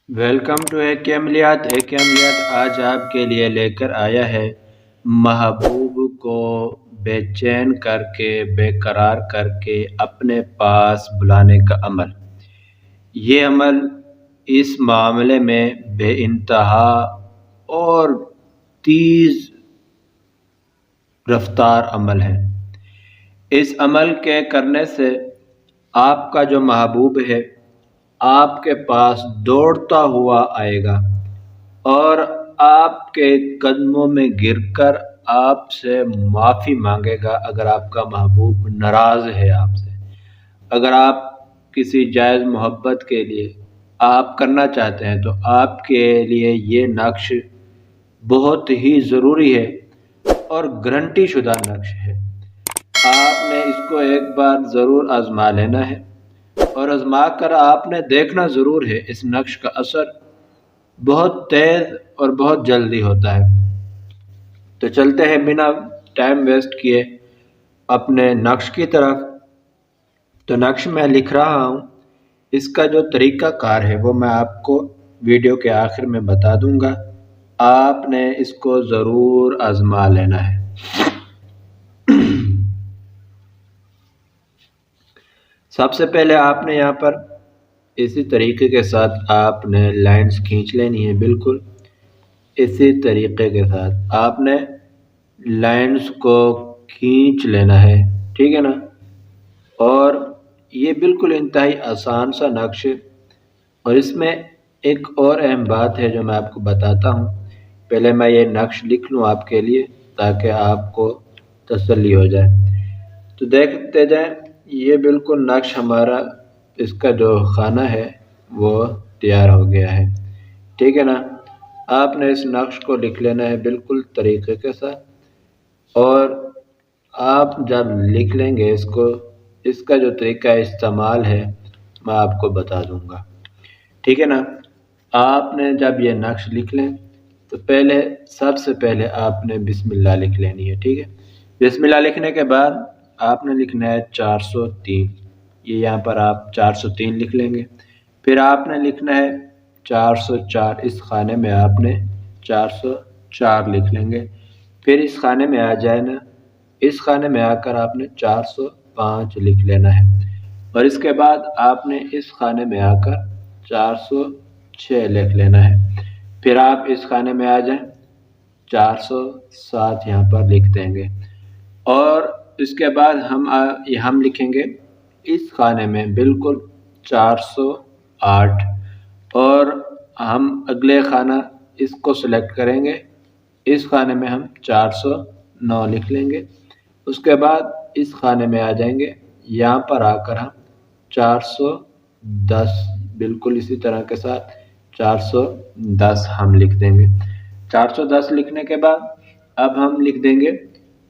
Welcome to اے کے عملیات۔ آج آپ کے لیے لے کر آیا ہے محبوب کو بے چین کر کے بے قرار کر کے اپنے پاس بلانے کا عمل۔ یہ عمل اس معاملے میں بے انتہا اور تیز رفتار عمل ہے۔ اس عمل کے کرنے سے آپ کا جو محبوب ہے آپ کے پاس دوڑتا ہوا آئے گا اور آپ کے قدموں میں گر کر آپ سے معافی مانگے گا اگر آپ کا محبوب ناراض ہے آپ سے۔ اگر آپ کسی جائز محبت کے لیے آپ کرنا چاہتے ہیں تو آپ کے لیے یہ نقش بہت ہی ضروری ہے اور گارنٹی شدہ نقش ہے۔ آپ نے اس کو ایک بار ضرور آزما لینا ہے اور آزما کر آپ نے دیکھنا ضرور ہے۔ اس نقش کا اثر بہت تیز اور بہت جلدی ہوتا ہے۔ تو چلتے ہیں بنا ٹائم ویسٹ کیے اپنے نقش کی طرف۔ تو نقش میں لکھ رہا ہوں، اس کا جو طریقہ کار ہے وہ میں آپ کو ویڈیو کے آخر میں بتا دوں گا۔ آپ نے اس کو ضرور آزما لینا ہے۔ سب سے پہلے آپ نے یہاں پر اسی طریقے کے ساتھ آپ نے لائنز کھینچ لینی ہے۔ بالکل اسی طریقے کے ساتھ آپ نے لائنز کو کھینچ لینا ہے، ٹھیک ہے نا۔ اور یہ بالکل انتہائی آسان سا نقش ہے، اور اس میں ایک اور اہم بات ہے جو میں آپ کو بتاتا ہوں۔ پہلے میں یہ نقش لکھ لوں آپ کے لیے تاکہ آپ کو تسلی ہو جائے۔ تو دیکھتے جائیں، یہ بالکل نقش ہمارا اس کا جو خانہ ہے وہ تیار ہو گیا ہے، ٹھیک ہے نا۔ آپ نے اس نقش کو لکھ لینا ہے بالکل طریقے کے ساتھ، اور آپ جب لکھ لیں گے اس کا جو طریقہ استعمال ہے میں آپ کو بتا دوں گا، ٹھیک ہے نا۔ آپ نے جب یہ نقش لکھ لیں تو سب سے پہلے آپ نے بسم اللہ لکھ لینی ہے، ٹھیک ہے۔ بسم اللہ لکھنے کے بعد آپ نے لکھنا ہے 403۔ یہ یہاں پر آپ 403 لکھ لیں گے۔ پھر آپ نے لکھنا ہے 404۔ اس خانے میں آپ نے 404 لکھ لیں گے۔ پھر اس خانے میں آ جائے نا، اس خانے میں آ کر آپ نے 405 لکھ لینا ہے، اور اس کے بعد آپ نے اس خانے میں آ کر 406 لکھ لینا ہے۔ پھر آپ اس خانے میں آ جائیں، 407 یہاں پر لکھ دیں گے، اور اس کے بعد ہم لکھیں گے اس خانے میں بالکل 408، اور ہم اگلے خانہ اس کو سلیکٹ کریں گے، اس خانے میں ہم 409 لکھ لیں گے۔ اس کے بعد اس خانے میں آ جائیں گے، یہاں پر آ کر ہم 410 بالکل اسی طرح کے ساتھ 410 ہم لکھ دیں گے۔ 410 لکھنے کے بعد اب ہم لکھ دیں گے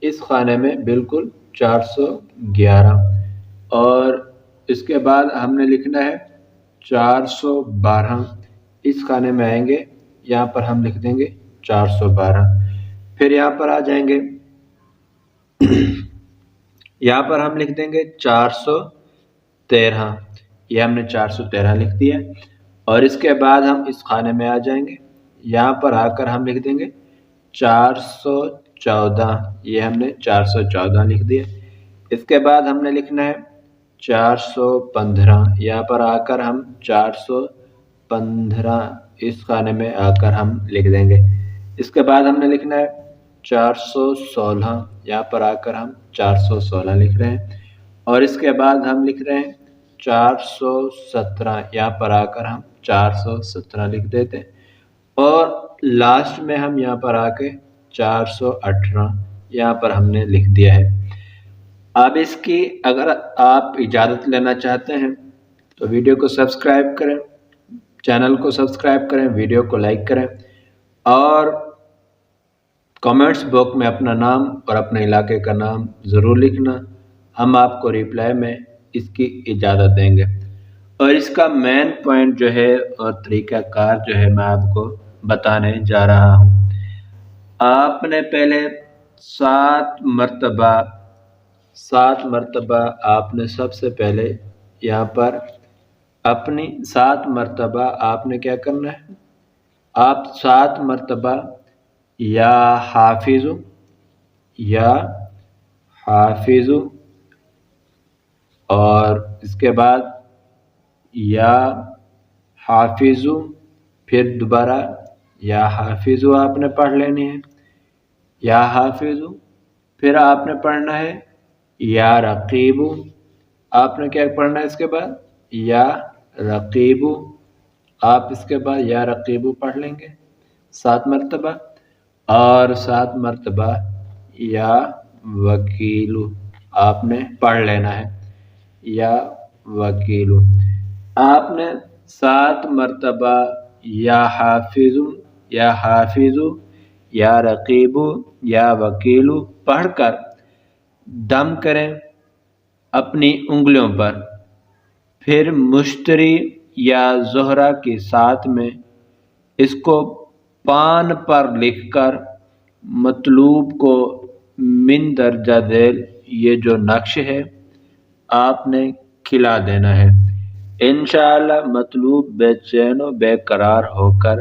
اس خانے میں بالکل 411، اور اس کے بعد ہم نے لکھنا ہے 412۔ اس خانے میں آئیں گے، یہاں پر ہم لکھ دیں گے 412۔ پھر یہاں پر آ جائیں گے، یہاں پر ہم لکھ دیں گے 413۔ یہ ہم نے 413 لکھ دیا، اور اس کے بعد ہم اس خانے میں آ جائیں گے، یہاں پر آ کر ہم لکھ دیں گے 414۔ یہ ہم نے 414 لکھ دیا۔ اس کے بعد ہم نے لکھنا ہے 415۔ یہاں پر آ کر ہم 415 اس خانے میں آ کر ہم لکھ دیں گے۔ اس کے بعد ہم نے لکھنا ہے 416۔ یہاں پر آ کر ہم 416 لکھ رہے ہیں، اور اس کے بعد ہم لکھ رہے ہیں 417۔ یہاں پر آ کر ہم 417 لکھ دیتے ہیں، اور لاسٹ میں ہم یہاں پر آ کے 418 یہاں پر ہم نے لکھ دیا ہے۔ اب اس کی اگر آپ اجازت لینا چاہتے ہیں تو ویڈیو کو سبسکرائب کریں، چینل کو سبسکرائب کریں، ویڈیو کو لائک کریں، اور کمنٹس باکس میں اپنا نام اور اپنے علاقے کا نام ضرور لکھنا۔ ہم آپ کو ریپلائی میں اس کی اجازت دیں گے۔ اور اس کا مین پوائنٹ جو ہے اور طریقہ کار جو ہے میں آپ کو بتانے جا رہا ہوں۔ آپ نے پہلے 7 مرتبہ آپ نے سب سے پہلے یہاں پر اپنی 7 مرتبہ آپ نے کیا کرنا ہے، آپ 7 مرتبہ یا حافظ یا حافظ اور اس کے بعد یا حافظ، پھر دوبارہ یا حافظ آپ نے پڑھ لینی ہے، یا حافظ، پھر آپ نے پڑھنا ہے یا رقیب، آپ نے کیا پڑھنا ہے اس کے بعد یا رقیب، آپ اس کے بعد یا رقیب پڑھ لیں گے 7 مرتبہ، اور 7 مرتبہ یا وکیل آپ نے پڑھ لینا ہے، یا وکیل۔ آپ نے 7 مرتبہ یا حافظ یا حافظ یا رقیب یا وکیل پڑھ کر دم کریں اپنی انگلیوں پر، پھر مشتری یا زہرہ کے ساتھ میں اس کو پان پر لکھ کر مطلوب کو من درجہ ذیل یہ جو نقش ہے آپ نے کھلا دینا ہے۔ انشاءاللہ مطلوب بے چین و بے قرار ہو کر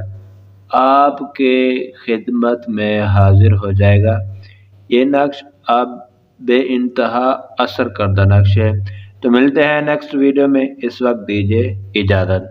آپ کے خدمت میں حاضر ہو جائے گا۔ یہ نقش اب بے انتہا اثر کردہ نقش ہے۔ تو ملتے ہیں نیکسٹ ویڈیو میں، اس وقت دیجیے اجازت۔